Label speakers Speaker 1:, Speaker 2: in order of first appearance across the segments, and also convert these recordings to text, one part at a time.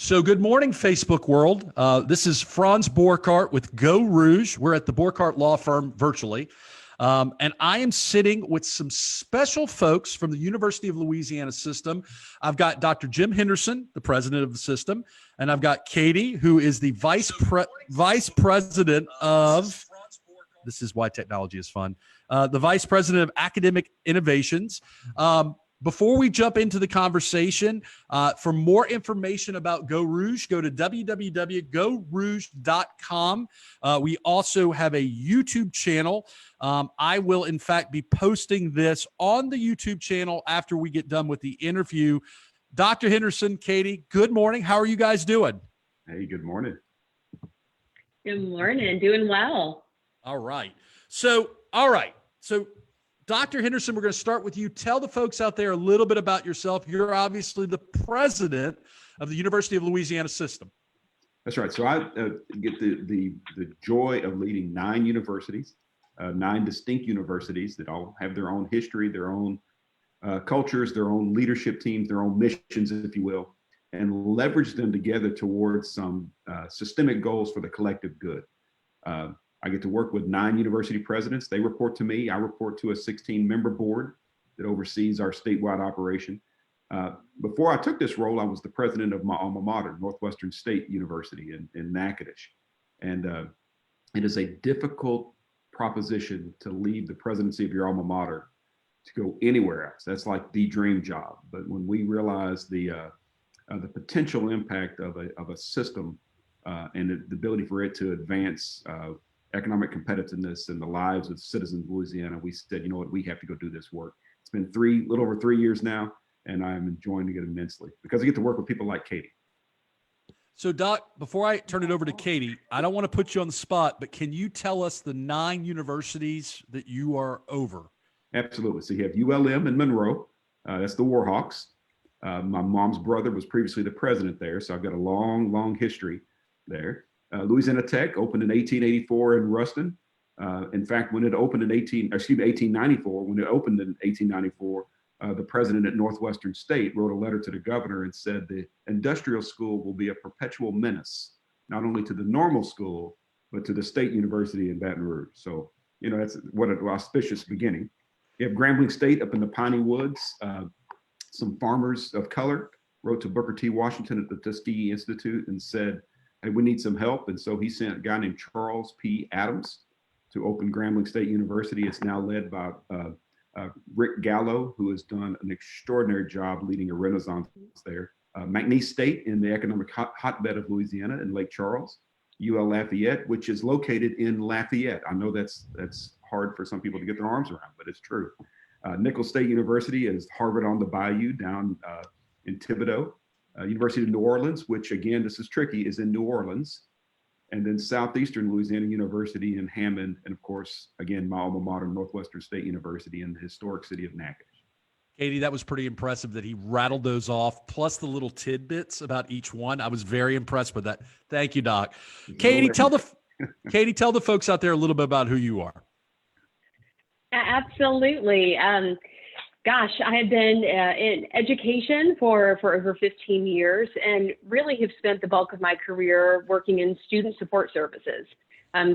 Speaker 1: So good morning, Facebook world. This is Franz Borghardt with Geaux Rouge. We're at the Borghardt Law Firm virtually. And I am sitting with some special folks from the University of Louisiana System. I've got Dr. Jim Henderson, the president of the system, and I've got Katie, who is the vice president of, this is why technology is fun, the vice president of academic innovations. Before we jump into the conversation, for more information about Geaux Rouge, go to www.geauxrouge.com. We also have a YouTube channel. I will, in fact, be posting this on the YouTube channel after we get done with the interview. Dr. Henderson, Katie, good morning. How are you guys doing?
Speaker 2: Hey, good morning.
Speaker 3: Good morning. Doing well.
Speaker 1: All right. So Dr. Henderson, we're going to start with you. Tell the folks out there a little bit about yourself. You're obviously the president of the University of Louisiana System.
Speaker 2: That's right. So I get the joy of leading 9 universities, 9 distinct universities that all have their own history, their own cultures, their own leadership teams, their own missions, if you will, and leverage them together towards some systemic goals for the collective good. I get to work with 9 university presidents. They report to me. I report to a 16-member board that oversees our statewide operation. Before I took this role, I was the president of my alma mater, Northwestern State University in Natchitoches. And it is a difficult proposition to leave the presidency of your alma mater to go anywhere else. That's like the dream job. But when we realize the potential impact of a system and the ability for it to advance economic competitiveness and the lives of citizens of Louisiana, we said, you know what, we have to go do this work. It's been little over 3 years now, and I'm enjoying it immensely because I get to work with people like Katie.
Speaker 1: So Doc, before I turn it over to Katie, I don't want to put you on the spot, but can you tell us the 9 universities that you are over?
Speaker 2: Absolutely. So you have ULM in Monroe. That's the Warhawks. My mom's brother was previously the president there, so I've got a long, long history there. Louisiana Tech opened in 1884 in Ruston. In fact, when it opened in 1894, when it opened in 1894, the president at Northwestern State wrote a letter to the governor and said the industrial school will be a perpetual menace, not only to the normal school, but to the state university in Baton Rouge. So, you know, that's what an auspicious beginning. You have Grambling State up in the Piney Woods. Some farmers of color wrote to Booker T. Washington at the Tuskegee Institute and said, hey, we need some help. And so he sent a guy named Charles P. Adams to open Grambling State University. It's now led by Rick Gallo, who has done an extraordinary job leading a renaissance there. McNeese State in the economic hotbed of Louisiana in Lake Charles. UL Lafayette, which is located in Lafayette. I know that's hard for some people to get their arms around, but it's true. Nicholls State University is Harvard on the Bayou down in Thibodaux. University of New Orleans, which again, this is tricky, is in New Orleans. And then Southeastern Louisiana University in Hammond. And of course, again, my alma mater, Northwestern State University in the historic city of Natchitoches.
Speaker 1: Katie, that was pretty impressive that he rattled those off, plus the little tidbits about each one. I was very impressed with that. Thank you, Doc. Katie, tell the folks out there a little bit about who you are.
Speaker 3: Absolutely. Gosh, I have been in education for over 15 years and really have spent the bulk of my career working in student support services.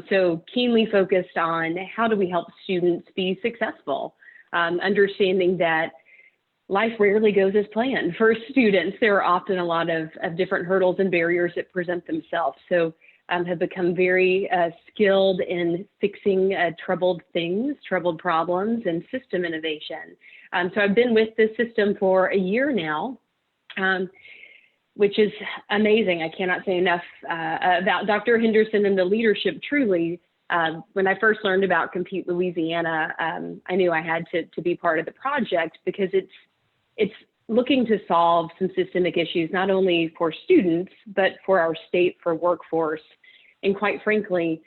Speaker 3: So keenly focused on how do we help students be successful, understanding that life rarely goes as planned. For students, there are often a lot of different hurdles and barriers that present themselves. So have become very skilled in fixing troubled things, troubled problems, and system innovation. So I've been with this system for a year now, which is amazing. I cannot say enough about Dr. Henderson and the leadership. Truly, when I first learned about Compete Louisiana, I knew I had to be part of the project because it's looking to solve some systemic issues, not only for students, but for our state, for workforce, and quite frankly,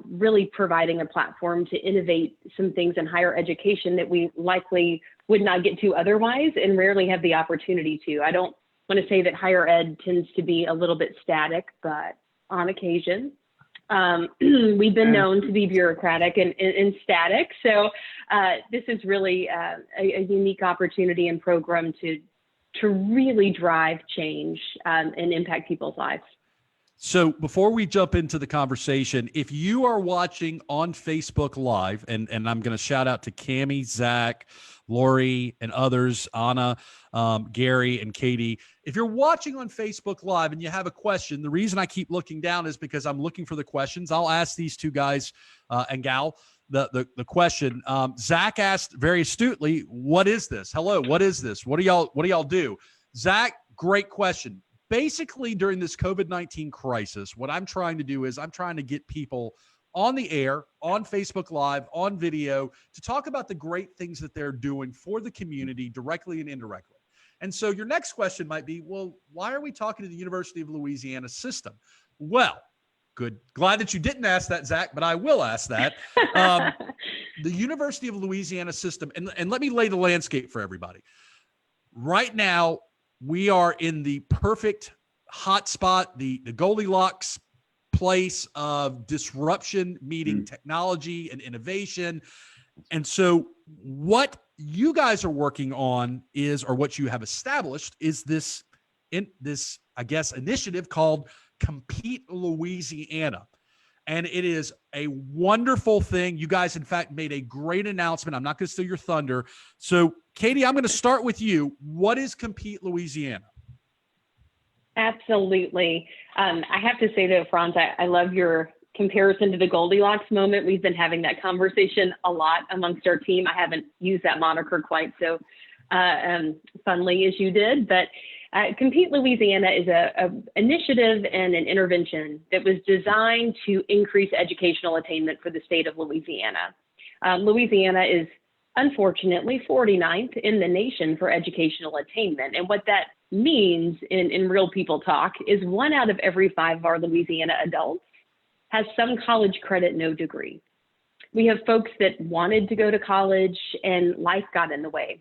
Speaker 3: really providing a platform to innovate some things in higher education that we likely would not get to otherwise and rarely have the opportunity to. I don't want to say that higher ed tends to be a little bit static, but on occasion, we've been known to be bureaucratic and static. So this is really a unique opportunity and program to to really drive change and impact people's lives.
Speaker 1: So before we jump into the conversation, if you are watching on Facebook Live, and I'm going to shout out to Cammie, Zach, Lori, and others, Anna, Gary, and Katie. If you're watching on Facebook Live and you have a question, the reason I keep looking down is because I'm looking for the questions. I'll ask these two guys and gal the question. Zach asked very astutely, "What is this? Hello, what is this? What do y'all do?" Zach, great question. Basically, during this COVID-19 crisis, what I'm trying to do is I'm trying to get people on the air, on Facebook Live, on video, to talk about the great things that they're doing for the community directly and indirectly. And so your next question might be, well, why are we talking to the University of Louisiana System? Well, good. Glad that you didn't ask that, Zach, but I will ask that. The University of Louisiana System, and let me lay the landscape for everybody. Right now, we are in the perfect hotspot, the Goldilocks place of disruption, meeting technology and innovation. And so what you guys are working on is, or what you have established is this, I guess, initiative called Compete Louisiana. And it is a wonderful thing. You guys, in fact, made a great announcement. I'm not going to steal your thunder. So, Katie, I'm going to start with you. What is Compete Louisiana?
Speaker 3: Absolutely. I have to say, though, Franz, I love your comparison to the Goldilocks moment. We've been having that conversation a lot amongst our team. I haven't used that moniker quite so funly as you did, but Compete Louisiana is a initiative and an intervention that was designed to increase educational attainment for the state of Louisiana. Louisiana is unfortunately 49th in the nation for educational attainment. And what that means in real people talk is 1 out of every 5 of our Louisiana adults has some college credit, no degree. We have folks that wanted to go to college and life got in the way.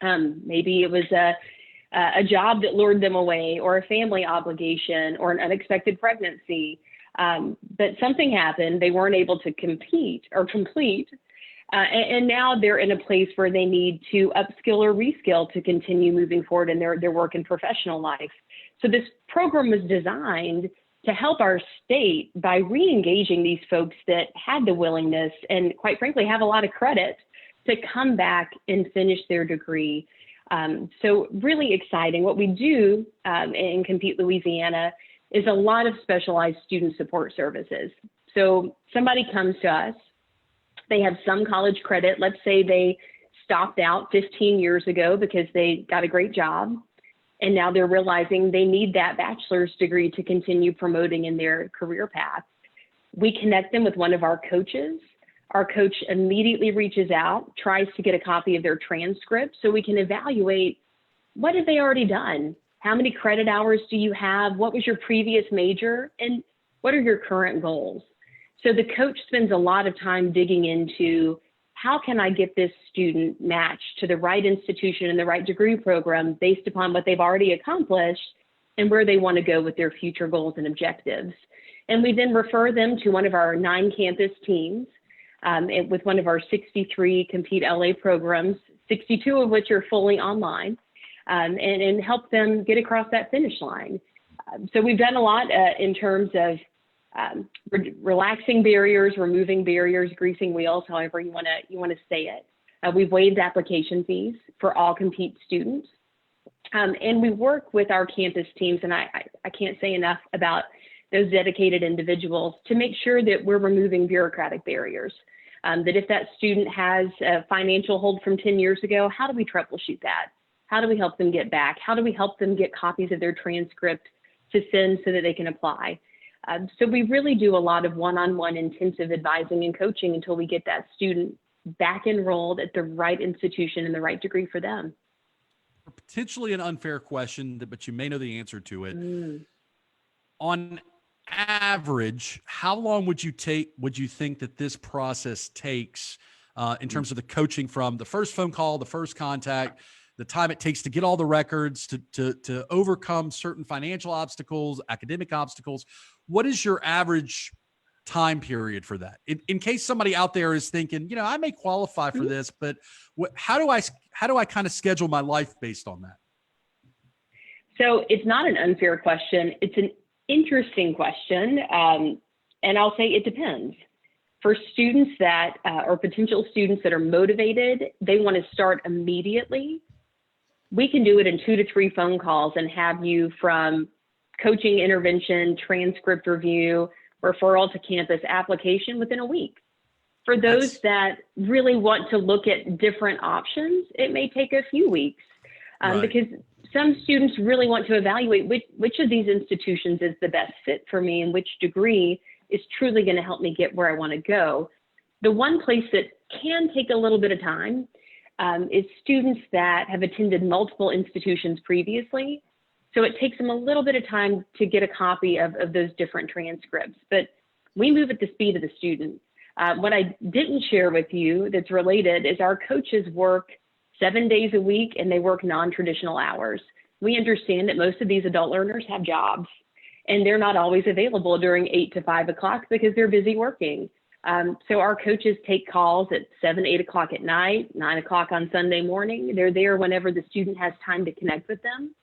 Speaker 3: Maybe it was a job that lured them away, or a family obligation, or an unexpected pregnancy. But something happened, they weren't able to complete, and now they're in a place where they need to upskill or reskill to continue moving forward in their work and professional life. So this program was designed to help our state by re-engaging these folks that had the willingness and, quite frankly, have a lot of credit to come back and finish their degree. So really exciting. What we do in Compete Louisiana is a lot of specialized student support services. So somebody comes to us, they have some college credit. Let's say they stopped out 15 years ago because they got a great job, and now they're realizing they need that bachelor's degree to continue promoting in their career path. We connect them with one of our coaches. Our coach immediately reaches out, tries to get a copy of their transcript so we can evaluate, what have they already done? How many credit hours do you have? What was your previous major? And what are your current goals? So the coach spends a lot of time digging into, how can I get this student matched to the right institution and the right degree program based upon what they've already accomplished and where they want to go with their future goals and objectives. And we then refer them to one of our 9 campus teams with one of our 63 Compete LA programs, 62 of which are fully online, and help them get across that finish line. So we've done a lot in terms of relaxing barriers, removing barriers, greasing wheels, however you want to say it. We've waived application fees for all Compete students. And we work with our campus teams, and I can't say enough about those dedicated individuals to make sure that we're removing bureaucratic barriers. That if that student has a financial hold from 10 years ago, how do we troubleshoot that? How do we help them get back? How do we help them get copies of their transcript to send so that they can apply? So we really do a lot of one-on-one intensive advising and coaching until we get that student back enrolled at the right institution and the right degree for them.
Speaker 1: Potentially an unfair question, but you may know the answer to it. On average, how long would you think that this process takes in terms of the coaching, from the first phone call, the first contact, the time it takes to get all the records, to overcome certain financial obstacles, academic obstacles? What is your average time period for that? In case somebody out there is thinking, I may qualify for this, but how do I kind of schedule my life based on that?
Speaker 3: So it's not an unfair question. It's an interesting question. And I'll say it depends. For students that, or potential students that are motivated, they want to start immediately. We can do it in 2 to 3 phone calls and have you from coaching intervention, transcript review, referral to campus application within a week. For those that really want to look at different options, it may take a few weeks because some students really want to evaluate which of these institutions is the best fit for me and which degree is truly going to help me get where I want to go. The one place that can take a little bit of time is students that have attended multiple institutions previously. So it takes them a little bit of time to get a copy of those different transcripts, but we move at the speed of the student. What I didn't share with you that's related is our coaches work 7 days a week and they work non-traditional hours. We understand that most of these adult learners have jobs and they're not always available during 8 to 5 o'clock because they're busy working. So our coaches take calls at 7, 8 o'clock at night, 9 o'clock on Sunday morning. They're there whenever the student has time to connect with them,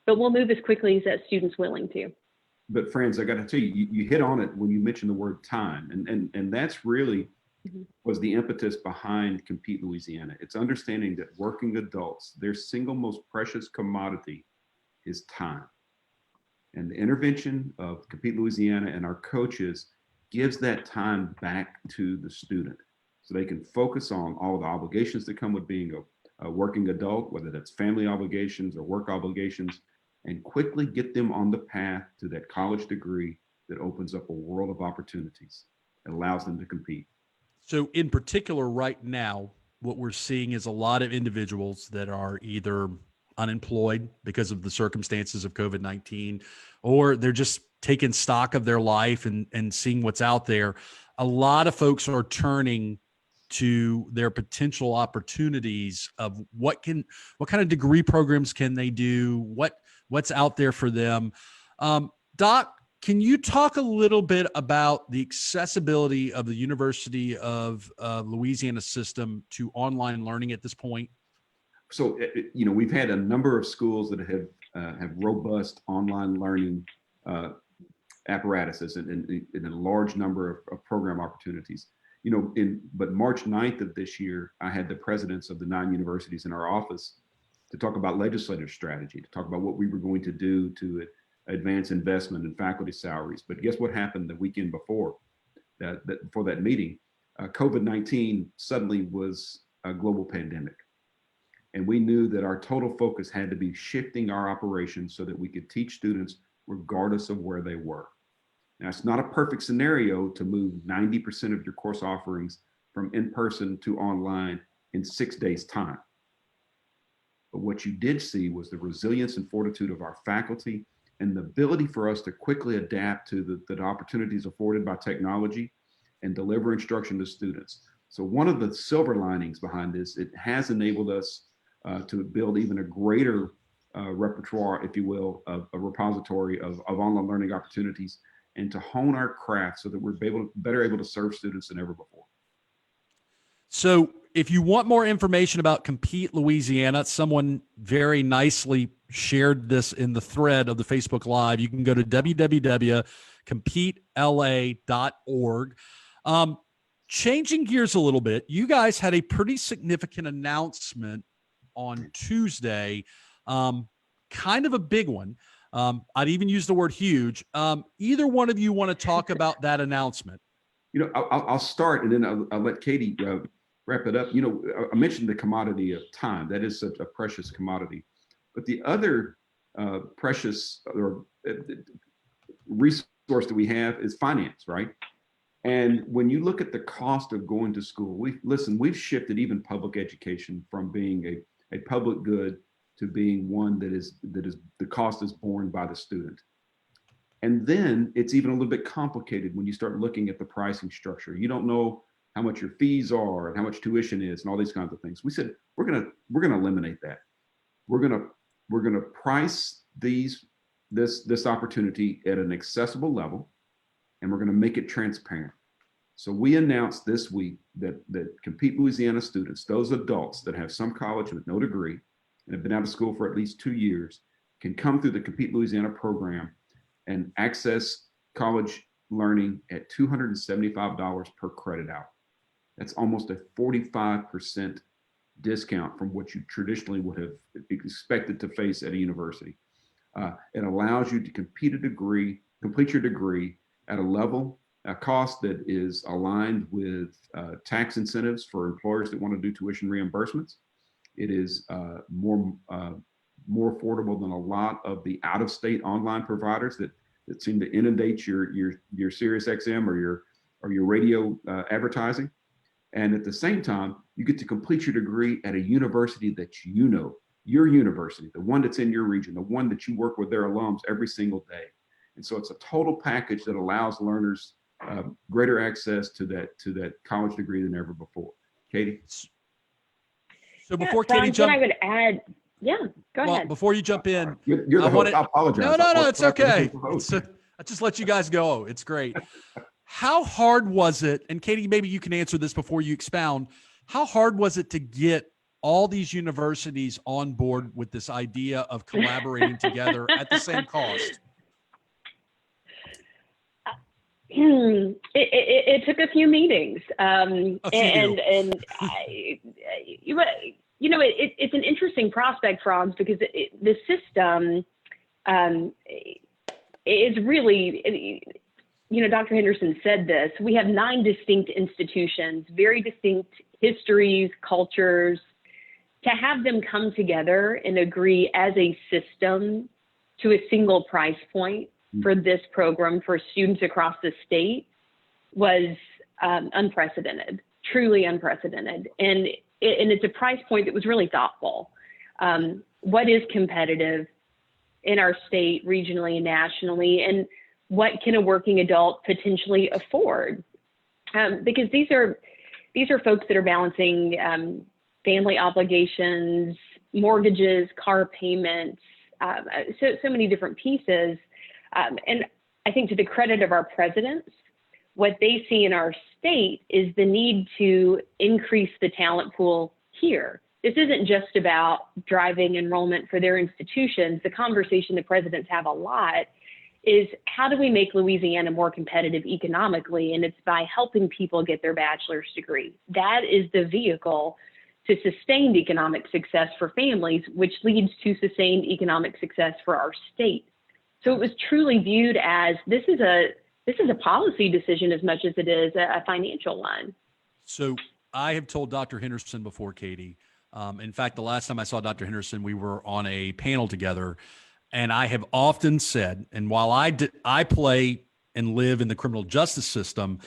Speaker 3: but we'll move as quickly as that student's willing to.
Speaker 2: But Franz, I got to tell you, you hit on it when you mentioned the word time, and that's really was the impetus behind Compete Louisiana. It's understanding that working adults, their single most precious commodity is time. And the intervention of Compete Louisiana and our coaches gives that time back to the student so they can focus on all the obligations that come with being a working adult, whether that's family obligations or work obligations, and quickly get them on the path to that college degree that opens up a world of opportunities and allows them to compete.
Speaker 1: So in particular, right now, what we're seeing is a lot of individuals that are either unemployed because of the circumstances of COVID-19, or they're just taking stock of their life and seeing what's out there. A lot of folks are turning to their potential opportunities of what kind of degree programs can they do, what's out there for them. Doc, can you talk a little bit about the accessibility of the University of Louisiana System to online learning at this point?
Speaker 2: So, we've had a number of schools that have robust online learning apparatuses and a large number of program opportunities. But March 9th of this year, I had the presidents of the 9 universities in our office to talk about legislative strategy, to talk about what we were going to do to advance investment in faculty salaries. But guess what happened the weekend before that meeting? COVID-19 suddenly was a global pandemic. And we knew that our total focus had to be shifting our operations so that we could teach students regardless of where they were. Now, it's not a perfect scenario to move 90% of your course offerings from in-person to online in 6 days' time. But what you did see was the resilience and fortitude of our faculty and the ability for us to quickly adapt to the opportunities afforded by technology and deliver instruction to students. So one of the silver linings behind this, it has enabled us to build even a greater repertoire, if you will, of a repository of online learning opportunities and to hone our craft so that we're better able to serve students than ever before.
Speaker 1: So if you want more information about Compete Louisiana, someone very nicely shared this in the thread of the Facebook Live. You can go to www.competela.org. Changing gears a little bit, you guys had a pretty significant announcement on Tuesday, kind of a big one. I'd even use the word huge. Either one of you want to talk about that announcement?
Speaker 2: I'll start and then I'll let Katie wrap it up. I mentioned the commodity of time. That is such a precious commodity. But the other precious resource that we have is finance, right? And when you look at the cost of going to school, we've shifted even public education from being a public good to being one that is the cost is borne by the student. And then it's even a little bit complicated when you start looking at the pricing structure. You don't know how much your fees are and how much tuition is and all these kinds of things. We said we're gonna eliminate that. We're gonna price this opportunity at an accessible level, and we're gonna make it transparent. So we announced this week that Compete Louisiana students, those adults that have some college with no degree and have been out of school for at least 2 years, can come through the Compete Louisiana program and access college learning at $275 per credit hour. That's almost a 45% discount from what you traditionally would have expected to face at a university. It allows you to complete your degree at a level, a cost that is aligned with tax incentives for employers that want to do tuition reimbursements. It is more affordable than a lot of the out-of-state online providers that seem to inundate your SiriusXM or your radio advertising. And at the same time, you get to complete your degree at a university that you know, your university, the one that's in your region, the one that you work with their alums every single day. And so it's a total package that allows learners greater access to that college degree than ever before. Katie?
Speaker 1: So before Katie jumps,
Speaker 3: I would add, go ahead.
Speaker 1: Before you jump in,
Speaker 2: you're the host. I apologize.
Speaker 1: No, it's okay. I just let you guys go. It's great. How hard was it? And Katie, maybe you can answer this before you expound. How hard was it to get all these universities on board with this idea of collaborating together at the same cost?
Speaker 3: It took a few meetings, it's an interesting prospect, Franz, because the system is really, Dr. Henderson said this. We have 9 distinct institutions, very distinct histories, cultures. To have them come together and agree as a system to a single price point for this program for students across the state was unprecedented, truly unprecedented. And it's a price point that was really thoughtful. What is competitive in our state, regionally and nationally, and what can a working adult potentially afford? Because these are folks that are balancing family obligations, mortgages, car payments, so many different pieces. And I think to the credit of our presidents, what they see in our state is the need to increase the talent pool here. This isn't just about driving enrollment for their institutions. The conversation the presidents have a lot is how do we make Louisiana more competitive economically? And it's by helping people get their bachelor's degree. That is the vehicle to sustained economic success for families, which leads to sustained economic success for our state. So it was truly viewed as this is a policy decision as much as it is a financial one.
Speaker 1: So I have told Dr. Henderson before, Katie. In fact, the last time I saw Dr. Henderson, we were on a panel together, and I have often said, and while I play and live in the criminal justice system,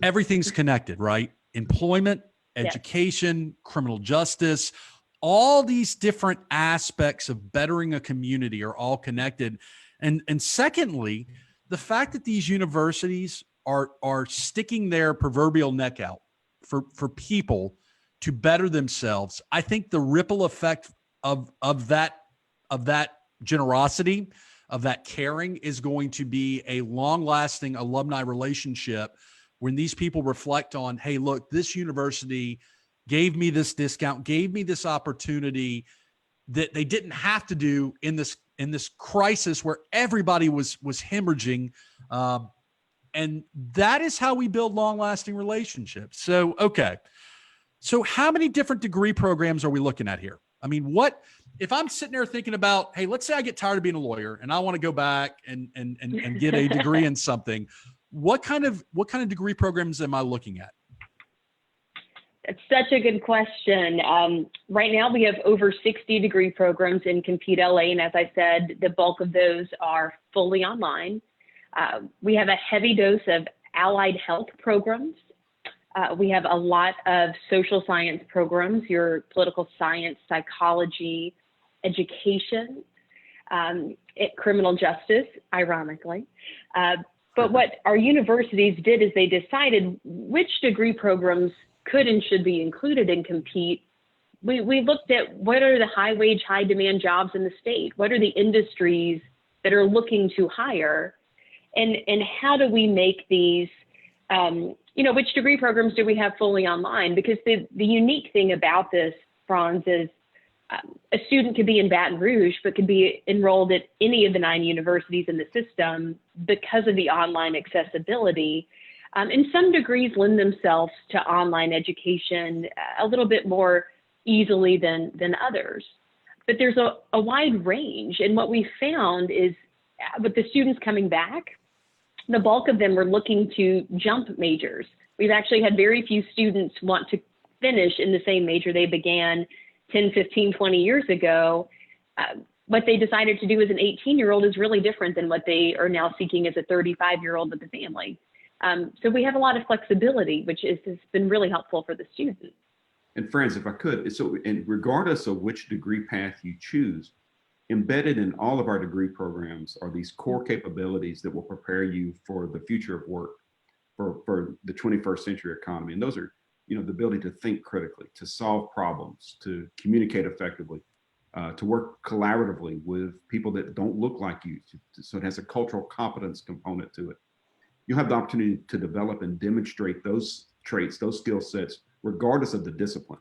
Speaker 1: everything's connected, right? Employment, education, criminal justice, all these different aspects of bettering a community are all connected. And secondly, the fact that these universities are sticking their proverbial neck out for people to better themselves, I think the ripple effect of that generosity, of that caring, is going to be a long-lasting alumni relationship when these people reflect on, hey, look, this university gave me this discount, gave me this opportunity that they didn't have to do in this crisis where everybody was hemorrhaging. And that is how we build long-lasting relationships. So, okay. So how many different degree programs are we looking at here? I mean, what if I'm sitting there thinking about, hey, let's say I get tired of being a lawyer and I want to go back and get a degree in something. What kind of degree programs am I looking at?
Speaker 3: It's such a good question. Right now we have over 60 degree programs in Compete LA. And as I said, the bulk of those are fully online. We have a heavy dose of allied health programs. We have a lot of social science programs, your political science, psychology, education, criminal justice, ironically. But what our universities did is they decided which degree programs could and should be included in Compete. We looked at what are the high wage, high demand jobs in the state? What are the industries that are looking to hire? And how do we make these, which degree programs do we have fully online? Because the unique thing about this, Franz, is A student could be in Baton Rouge, but could be enrolled at any of the 9 universities in the system because of the online accessibility. And some degrees lend themselves to online education a little bit more easily than others. But there's a wide range. And what we found is with the students coming back, the bulk of them were looking to jump majors. We've actually had very few students want to finish in the same major they began 10, 15, 20 years ago. What they decided to do as an 18-year-old is really different than what they are now seeking as a 35-year-old with a family. So we have a lot of flexibility, which has been really helpful for the student.
Speaker 2: And Franz, if I could, and regardless of which degree path you choose, embedded in all of our degree programs are these core capabilities that will prepare you for the future of work, for the 21st century economy. And those are, the ability to think critically, to solve problems, to communicate effectively, to work collaboratively with people that don't look like you. So it has a cultural competence component to it. You'll have the opportunity to develop and demonstrate those traits, those skill sets, regardless of the discipline.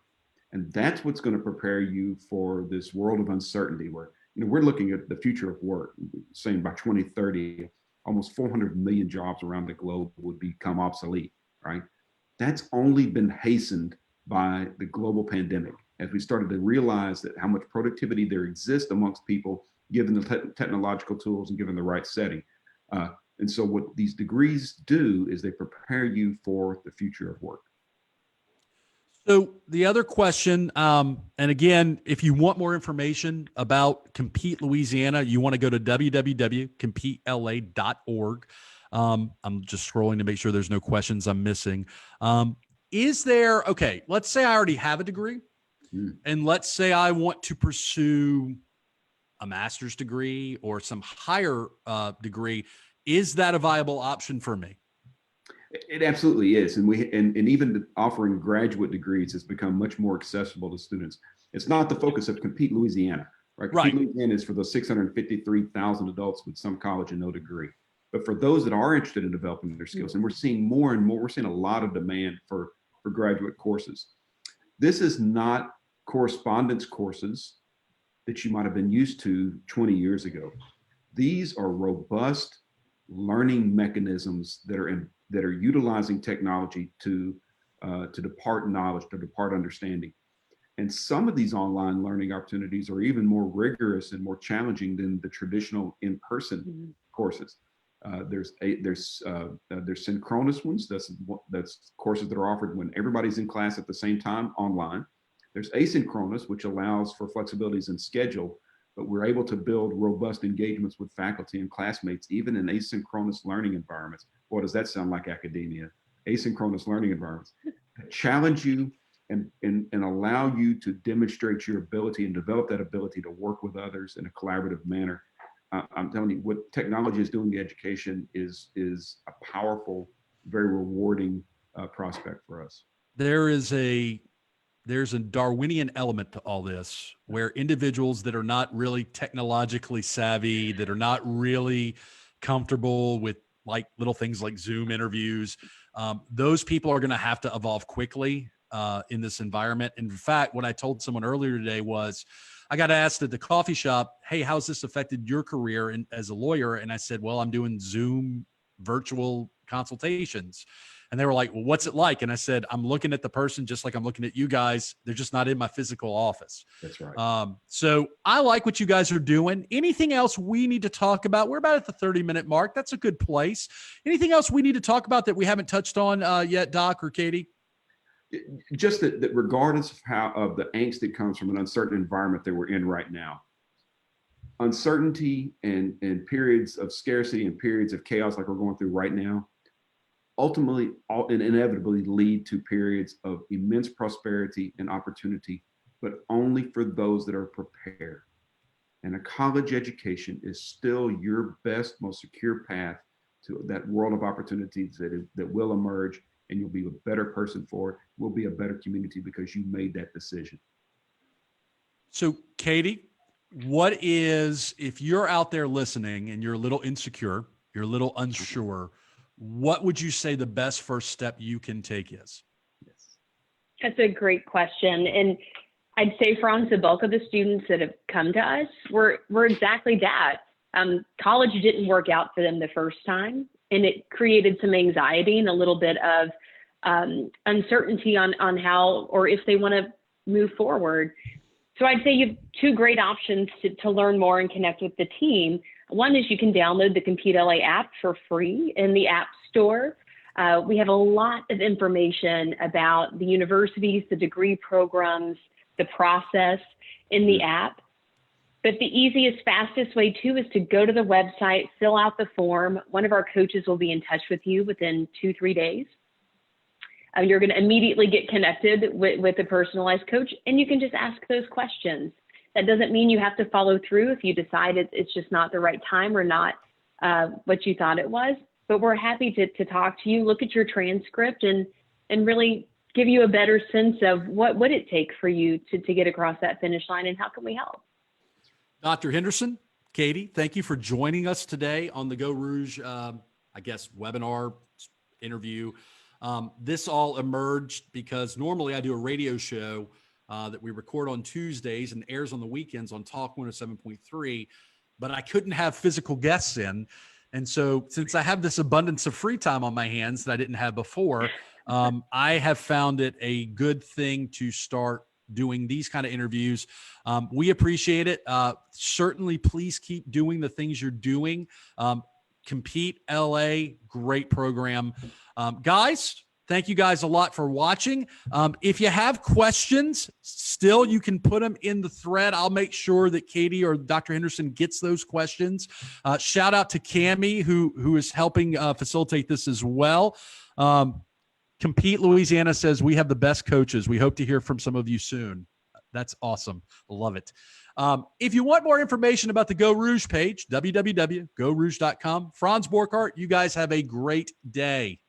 Speaker 2: And that's what's going to prepare you for this world of uncertainty where, we're looking at the future of work, saying by 2030, almost 400 million jobs around the globe would become obsolete, right? That's only been hastened by the global pandemic as we started to realize that how much productivity there exists amongst people, given the technological tools and given the right setting. And so what these degrees do is they prepare you for the future of work.
Speaker 1: So the other question, and again, if you want more information about Compete Louisiana, you want to go to www.competela.org. I'm just scrolling to make sure there's no questions I'm missing. Okay, let's say I already have a degree, and let's say I want to pursue a master's degree or some higher degree. Is that a viable option for me?
Speaker 2: It absolutely is. And even offering graduate degrees has become much more accessible to students. It's not the focus of Compete Louisiana, right?
Speaker 1: Right.
Speaker 2: Compete Louisiana is for those 653,000 adults with some college and no degree. But for those that are interested in developing their skills, and we're seeing more and more, we're seeing a lot of demand for graduate courses. This is not correspondence courses that you might have been used to 20 years ago. These are robust learning mechanisms that are utilizing technology to depart knowledge, to depart understanding. And some of these online learning opportunities are even more rigorous and more challenging than the traditional in-person courses. There's synchronous ones. That's courses that are offered when everybody's in class at the same time online. There's asynchronous, which allows for flexibilities in schedule, but we're able to build robust engagements with faculty and classmates, even in asynchronous learning environments. Boy, does that sound like academia? Asynchronous learning environments challenge you and allow you to demonstrate your ability and develop that ability to work with others in a collaborative manner. I'm telling you, what technology is doing to education is a powerful, very rewarding prospect for us.
Speaker 1: There's a Darwinian element to all this where individuals that are not really technologically savvy, that are not really comfortable with like little things like Zoom interviews, those people are going to have to evolve quickly in this environment. In fact, what I told someone earlier today was I got asked at the coffee shop, hey, how's this affected your career as a lawyer? And I said, well, I'm doing Zoom virtual consultations. And they were like, well, what's it like? And I said, I'm looking at the person just like I'm looking at you guys. They're just not in my physical office.
Speaker 2: That's right.
Speaker 1: So I like what you guys are doing. Anything else we need to talk about? We're about at the 30-minute mark. That's a good place. Anything else we need to talk about that we haven't touched on yet, Doc or Katie?
Speaker 2: Just that regardless of the angst that comes from an uncertain environment that we're in right now, uncertainty and periods of scarcity and periods of chaos like we're going through right now, ultimately and inevitably lead to periods of immense prosperity and opportunity, but only for those that are prepared. And a college education is still your best, most secure path to that world of opportunities that will emerge, and you'll be a better person for it. We'll be a better community because you made that decision.
Speaker 1: So, Katie, if you're out there listening and you're a little insecure, you're a little unsure, what would you say the best first step you can take is?
Speaker 3: That's a great question. And I'd say, Franz, the bulk of the students that have come to us were exactly that. College didn't work out for them the first time, and it created some anxiety and a little bit of uncertainty on how or if they want to move forward. So I'd say you have two great options to learn more and connect with the team. One is you can download the Compete LA app for free in the App Store. We have a lot of information about the universities, the degree programs, the process in the app. But the easiest, fastest way too is to go to the website, fill out the form. One of our coaches will be in touch with you within 2-3 days. You're going to immediately get connected with a personalized coach, and you can just ask those questions. That doesn't mean you have to follow through if you decide it's just not the right time or not what you thought it was. But we're happy to talk to you, look at your transcript, and really give you a better sense of what would it take for you to get across that finish line, and how can we help.
Speaker 1: Dr. Henderson, Katie, thank you for joining us today on the Geaux Rouge, webinar interview. This all emerged because normally I do a radio show that we record on Tuesdays and airs on the weekends on Talk 107.3, but I couldn't have physical guests in. And so since I have this abundance of free time on my hands that I didn't have before, I have found it a good thing to start doing these kind of interviews. We appreciate it. Certainly, please keep doing the things you're doing. Compete LA, great program. Guys, thank you guys a lot for watching. If you have questions, still you can put them in the thread. I'll make sure that Katie or Dr. Henderson gets those questions. Shout out to Cammie, who is helping facilitate this as well. Compete Louisiana says we have the best coaches. We hope to hear from some of you soon. That's awesome. Love it. If you want more information about the Geaux Rouge page, www.geauxrouge.com. Franz, Borghardt, you guys have a great day.